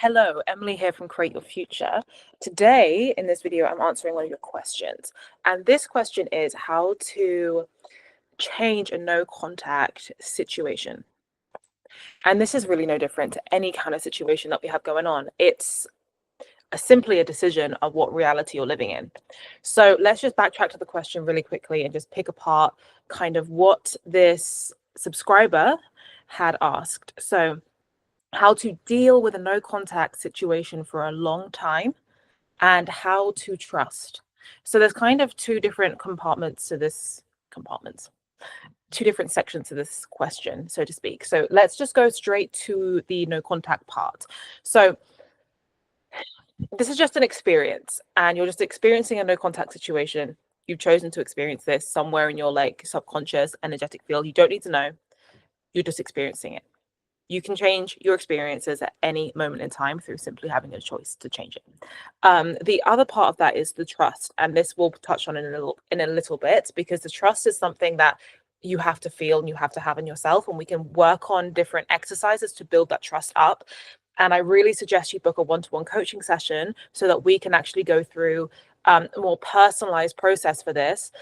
Hello, Emily here from Create Your Future. Today, in this video, I'm answering one of your questions. And this question is how to change a no contact situation. And this is really no different to any kind of situation that we have going on. It's simply a decision of what reality you're living in. So let's just backtrack to the question really quickly and just pick apart kind of what this subscriber had asked. So how to deal with a no contact situation for a long time and how to trust. So there's kind of two different two different sections to this question, so to speak. So let's just go straight to the no contact part. So this is just an experience and you're just experiencing a no contact situation. You've chosen to experience this somewhere in your like subconscious energetic field. You don't need to know. You're just experiencing it. You can change your experiences at any moment in time through simply having a choice to change it. The other part of that is the trust, and this we'll touch on in a little bit, because the trust is something that you have to feel and you have to have in yourself, and we can work on different exercises to build that trust up. And I really suggest you book a one-to-one coaching session so that we can actually go through a more personalized process for this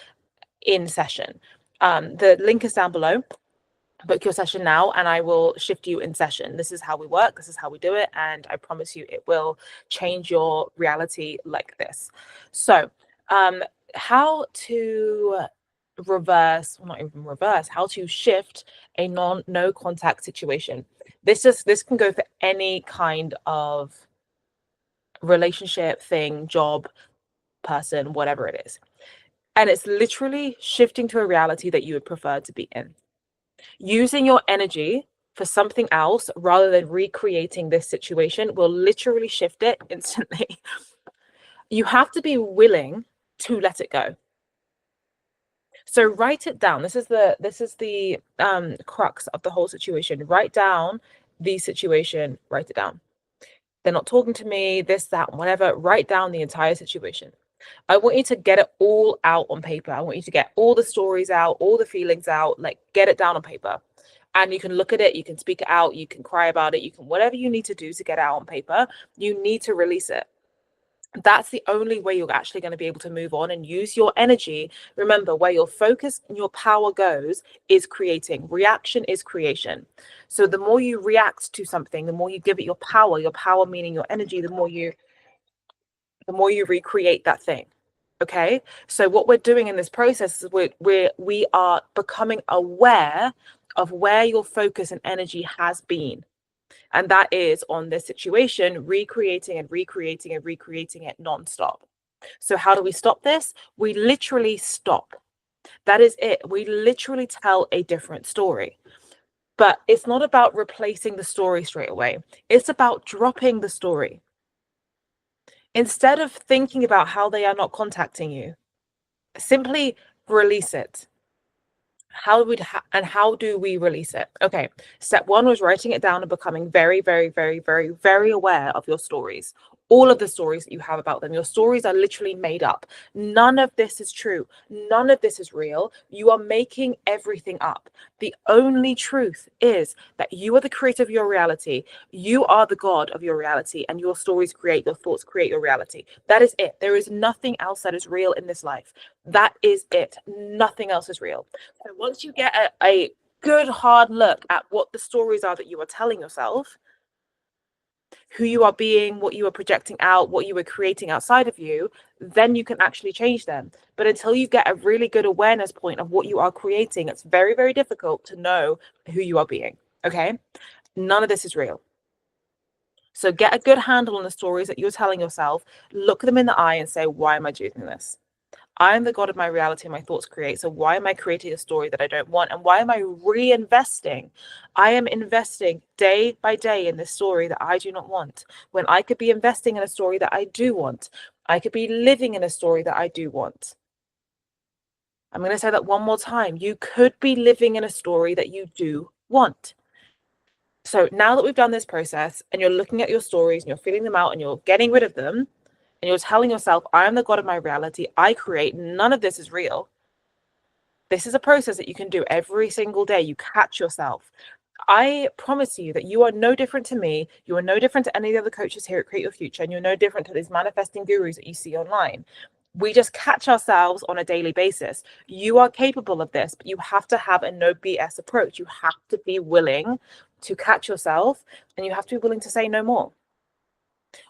in session. The link is down below. Book your session now and I will shift you in session. This is how we work. This is how we do it. And I promise you it will change your reality like this. So how to reverse, well, not even reverse, how to shift a no contact situation. This can go for any kind of relationship, thing, job, person, whatever it is. And it's literally shifting to a reality that you would prefer to be in. Using your energy for something else rather than recreating this situation will literally shift it instantly. You have to be willing to let it go. So write it down. This is the crux of the whole situation. Write down the situation, write it down. They're not talking to me, this, that, whatever. Write down the entire situation. I want you to get it all out on paper. I want you to get all the stories out, all the feelings out, like get it down on paper. And you can look at it, you can speak it out, you can cry about it, you can, whatever you need to do to get it out on paper, you need to release it. That's the only way you're actually going to be able to move on and use your energy. Remember, where your focus and your power goes is creating. Reaction is creation. So the more you react to something, the more you give it your power meaning your energy, the more you recreate that thing. Okay, so what we're doing in this process is we are becoming aware of where your focus and energy has been, and that is on this situation, recreating and recreating and recreating it non-stop. So how do we stop this? We literally stop. That is it. We literally tell a different story. But it's not about replacing the story straight away. It's about dropping the story. Instead of thinking about how they are not contacting you, simply release it. How do we release it? Okay, step one was writing it down and becoming very, very, very, very, very aware of your stories. All of the stories that you have about them. Your stories are literally made up. None of this is true. None of this is real. You are making everything up. The only truth is that you are the creator of your reality. You are the God of your reality, and your stories create, your thoughts create your reality. That is it. There is nothing else that is real in this life. That is it. Nothing else is real. So once you get a good hard look at what the stories are that you are telling yourself, who you are being, what you are projecting out, what you are creating outside of you, then you can actually change them. But until you get a really good awareness point of what you are creating, it's very, very difficult to know who you are being. Okay? None of this is real. So get a good handle on the stories that you're telling yourself, look them in the eye and say, why am I doing this? I am the God of my reality and my thoughts create. So why am I creating a story that I don't want? And why am I reinvesting? I am investing day by day in this story that I do not want, when I could be investing in a story that I do want. I could be living in a story that I do want. I'm going to say that one more time. You could be living in a story that you do want. So now that we've done this process and you're looking at your stories and you're feeling them out and you're getting rid of them, and you're telling yourself, I am the God of my reality, I create, none of this is real. This is a process that you can do every single day. You catch yourself. I promise you that you are no different to me. You are no different to any of the other coaches here at Create Your Future, and you're no different to these manifesting gurus that you see online. We just catch ourselves on a daily basis. You are capable of this, but you have to have a no BS approach. You have to be willing to catch yourself, and you have to be willing to say no more.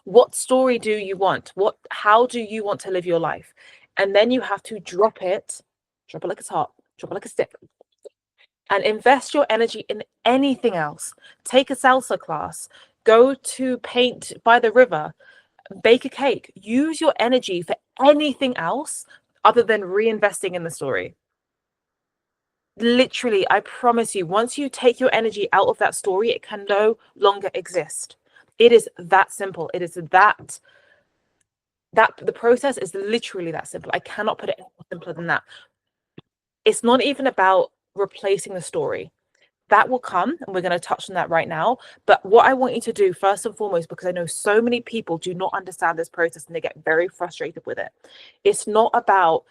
What story do you want? How do you want to live your life? And then you have to drop it like it's hot, drop it like a stick, and invest your energy in anything else. Take a salsa class, go to paint by the river, bake a cake. Use your energy for anything else other than reinvesting in the story. Literally, I promise you, once you take your energy out of that story, it can no longer exist. It is that simple. It is that the process is literally that simple. I cannot put it any more simpler than that. It's not even about replacing the story. That will come, and we're going to touch on that right now. But what I want you to do first and foremost, because I know so many people do not understand this process and they get very frustrated with it. It's not about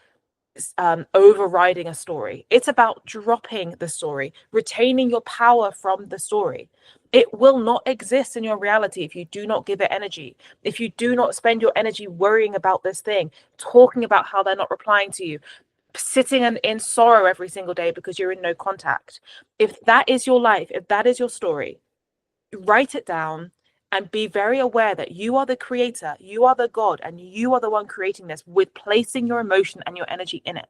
overriding a story. It's about dropping the story, retaining your power from the story. It will not exist in your reality if you do not give it energy. If you do not spend your energy worrying about this thing, talking about how they're not replying to you, sitting in sorrow every single day because you're in no contact. If that is your life, if that is your story, write it down and be very aware that you are the creator, you are the God, and you are the one creating this with placing your emotion and your energy in it.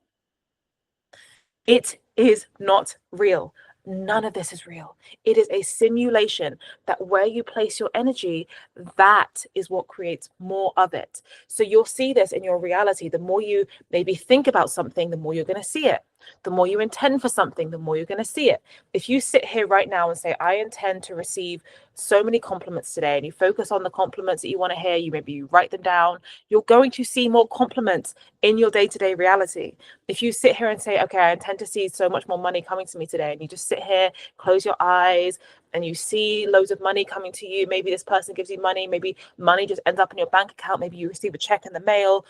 It is not real. None of this is real. It is a simulation that where you place your energy, that is what creates more of it. So you'll see this in your reality. The more you maybe think about something, the more you're going to see it. The more you intend for something, the more you're going to see it. If you sit here right now and say, I intend to receive so many compliments today, and you focus on the compliments that you want to hear, you write them down, you're going to see more compliments in your day-to-day reality. If you sit here and say, okay, I intend to see so much more money coming to me today, and you just sit here, close your eyes, and you see loads of money coming to you, maybe this person gives you money, maybe money just ends up in your bank account, maybe you receive a check in the mail.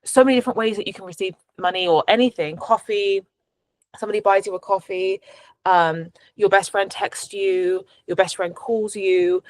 So many different ways that you can receive money or anything. Coffee, somebody buys you a coffee, your best friend texts you, your best friend calls you.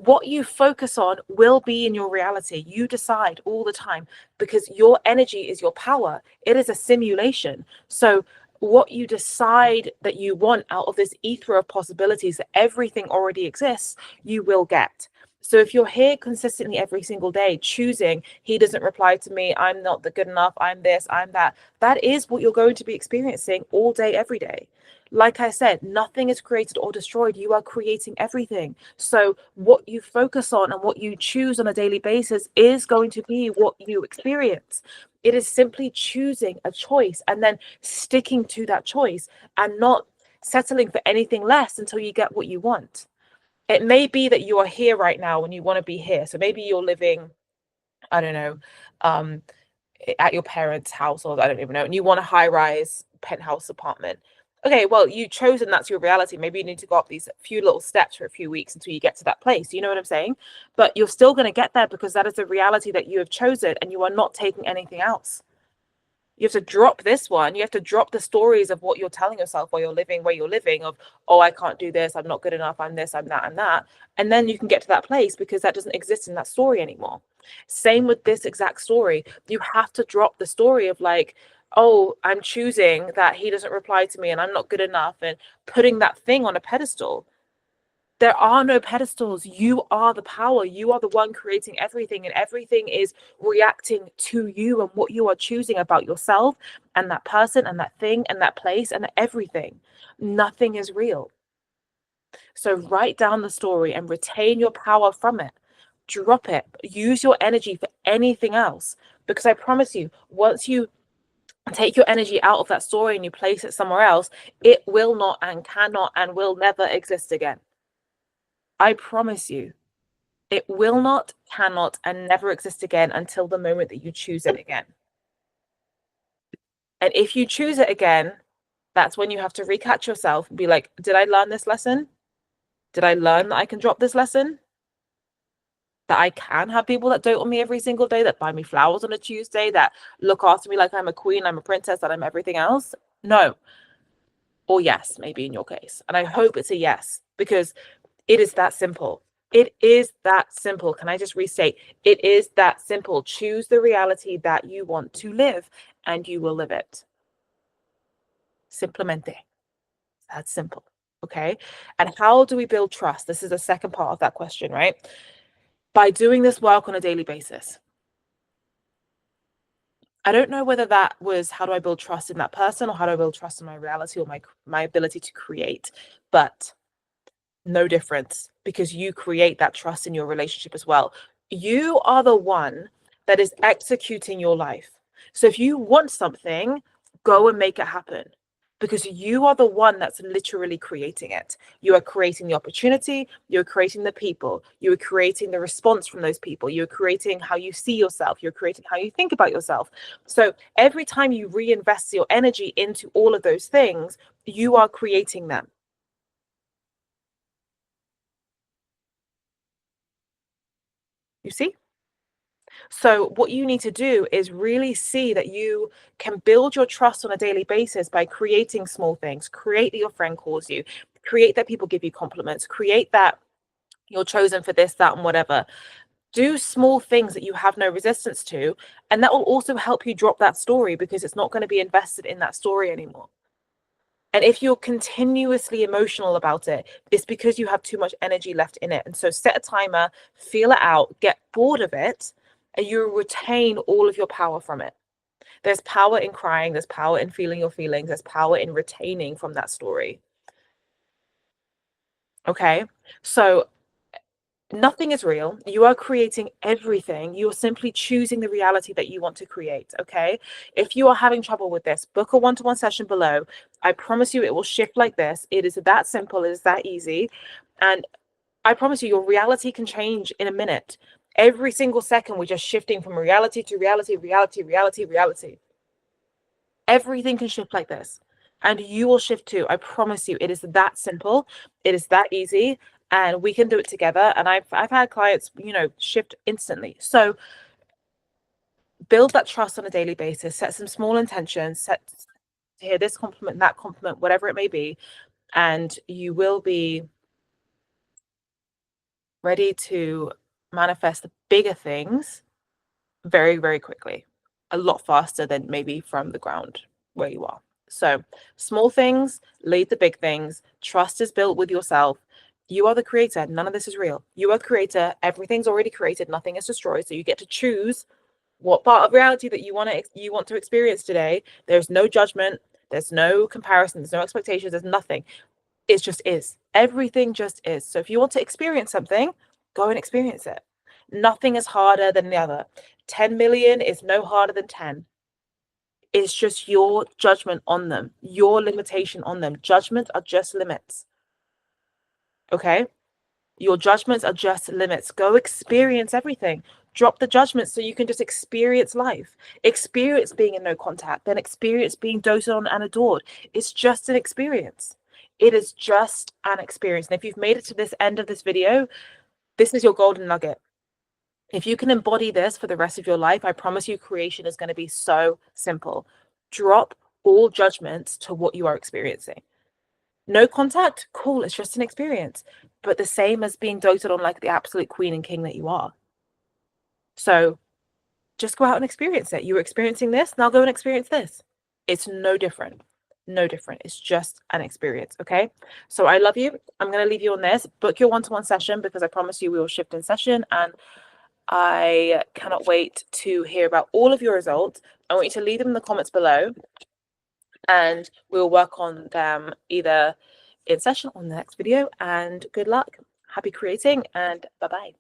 What you focus on will be in your reality. You decide all the time, because your energy is your power. It is a simulation. So what you decide that you want out of this ether of possibilities, that everything already exists, you will get. So if you're here consistently every single day choosing, he doesn't reply to me, I'm not good enough, I'm this, I'm that, that is what you're going to be experiencing all day, every day. Like I said, nothing is created or destroyed. You are creating everything. So what you focus on and what you choose on a daily basis is going to be what you experience. It is simply choosing a choice and then sticking to that choice and not settling for anything less until you get what you want. It may be that you are here right now and you want to be here. So maybe you're living, I don't know, at your parents' house, or I don't even know, and you want a high-rise penthouse apartment. Okay, well, you've chosen that's your reality. Maybe you need to go up these few little steps for a few weeks until you get to that place. You know what I'm saying? But you're still going to get there because that is the reality that you have chosen, and you are not taking anything else. You have to drop this one. You have to drop the stories of what you're telling yourself while you're living where you're living, of, oh, I can't do this, I'm not good enough, I'm this, I'm that, I'm that. And then you can get to that place because that doesn't exist in that story anymore. Same with this exact story. You have to drop the story of like, oh, I'm choosing that he doesn't reply to me and I'm not good enough, and putting that thing on a pedestal. There are no pedestals. You are the power. You are the one creating everything, and everything is reacting to you and what you are choosing about yourself and that person and that thing and that place and everything. Nothing is real. So write down the story and retain your power from it. Drop it. Use your energy for anything else, because I promise you, once you take your energy out of that story and you place it somewhere else, it will not and cannot and will never exist again. I promise you, it will not, cannot, and never exist again until the moment that you choose it again. And if you choose it again, that's when you have to recatch yourself and be like, did I learn this lesson? Did I learn that I can drop this lesson? That I can have people that dote on me every single day, that buy me flowers on a Tuesday, that look after me like I'm a queen, I'm a princess, that I'm everything else? No. or yes, maybe in your case. And I hope it's a yes, because it is that simple. It is that simple. Can I just restate? It is that simple. Choose the reality that you want to live and you will live it. Simplemente. That's simple. Okay. And how do we build trust? This is the second part of that question, right? By doing this work on a daily basis. I don't know whether that was how do I build trust in that person, or how do I build trust in my reality, or my ability to create, but no difference, because you create that trust in your relationship as well. You are the one that is executing your life. So if you want something, go and make it happen, because you are the one that's literally creating it. You are creating the opportunity, you're creating the people, you are creating the response from those people, you're creating how you see yourself, you're creating how you think about yourself. So every time you reinvest your energy into all of those things, you are creating them. You see? So what you need to do is really see that you can build your trust on a daily basis by creating small things. Create that your friend calls you, create that people give you compliments, create that you're chosen for this, that, and whatever. Do small things that you have no resistance to, and that will also help you drop that story, because it's not going to be invested in that story anymore. And if you're continuously emotional about it, it's because you have too much energy left in it. And so set a timer, feel it out, get bored of it, and you retain all of your power from it. There's power in crying, there's power in feeling your feelings, there's power in retaining from that story. Okay? So nothing is real. You are creating everything. You're simply choosing the reality that you want to create. Okay. If you are having trouble with this, book a one-to-one session below. I promise you it will shift like this. It is that simple. It is that easy. And I promise you, your reality can change in a minute. Every single second, we're just shifting from reality to reality, reality, reality, reality. Everything can shift like this. And you will shift too. I promise you, it is that simple. It is that easy. And we can do it together. And I've had clients, shift instantly. So build that trust on a daily basis. Set some small intentions. Set to hear this compliment, that compliment, whatever it may be, and you will be ready to manifest the bigger things very, very quickly, a lot faster than maybe from the ground where you are. So small things lead to big things. Trust is built with yourself. You are the creator. None of this is real. You are the creator. Everything's already created. Nothing is destroyed. So you get to choose what part of reality that you want to experience today. There's no judgment. There's no comparison. There's no expectations. There's nothing. It just is. Everything just is. So if you want to experience something, go and experience it. Nothing is harder than the other. 10 million is no harder than 10. It's just your judgment on them, your limitation on them. Judgments are just limits. Okay? Your judgments are just limits. Go experience everything. Drop the judgments so you can just experience life. Experience being in no contact, then experience being doted on and adored. It's just an experience. It is just an experience. And if you've made it to this end of this video, this is your golden nugget. If you can embody this for the rest of your life, I promise you creation is going to be so simple. Drop all judgments to what you are experiencing. No contact, cool, it's just an experience. But the same as being doted on like the absolute queen and king that you are. So just go out and experience it. You were experiencing this, now go and experience this. It's no different. No different. It's just an experience. Okay. So I love you. I'm going to leave you on this. Book your one-to-one session, because I promise you we will shift in session, and I cannot wait to hear about all of your results. I want you to leave them in the comments below, and we'll work on them either in session or in the next video. And good luck. Happy creating, and bye-bye.